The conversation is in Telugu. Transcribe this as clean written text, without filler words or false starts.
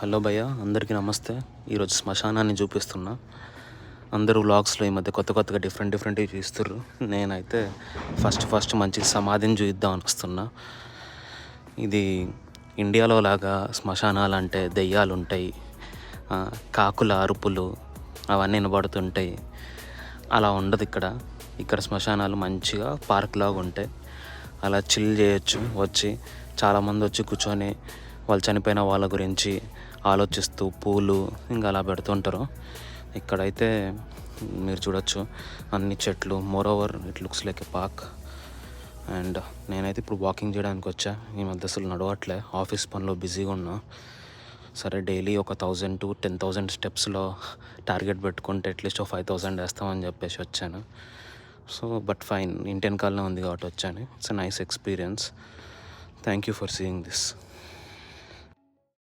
హలో భయ్య, అందరికీ నమస్తే. ఈరోజు శ్మశానాన్ని చూపిస్తున్నా. అందరూ వ్లాగ్స్లో ఈ మధ్య కొత్తగా డిఫరెంట్వి చూస్తుర్రు. నేనైతే ఫస్ట్ మంచి సమాధిని చూద్దామని వస్తున్నా. ఇది ఇండియాలో లాగా శ్మశానాలు అంటే దెయ్యాలు ఉంటాయి, కాకుల అరుపులు అవన్నీ వినబడుతుంటాయి. అలా ఉండదు ఇక్కడ శ్మశానాలు మంచిగా పార్క్ లాగా ఉంటాయి. అలా చిల్ చేయొచ్చు. చాలామంది వచ్చి కూర్చొని వాళ్ళు చనిపోయిన వాళ్ళ గురించి ఆలోచిస్తూ పూలు ఇంకా అలా పెడుతుంటారు. ఇక్కడైతే మీరు చూడొచ్చు అన్ని చెట్లు. Moreover it looks like a park. And నేనైతే ఇప్పుడు వాకింగ్ చేయడానికి వచ్చా. ఈ మధ్య అసలు నడవట్లే, ఆఫీస్ పనిలో బిజీగా ఉన్నా. సరే, డైలీ ఒక 1000 to 10,000 స్టెప్స్లో టార్గెట్ పెట్టుకుంటే అట్లీస్ట్ 5,000 వేస్తామని చెప్పేసి వచ్చాను. బట్ ఫైన్, ఇంటి వెనకాలనే ఉంది కాబట్టి వచ్చాను. It's a nice experience. Thank you for seeing this.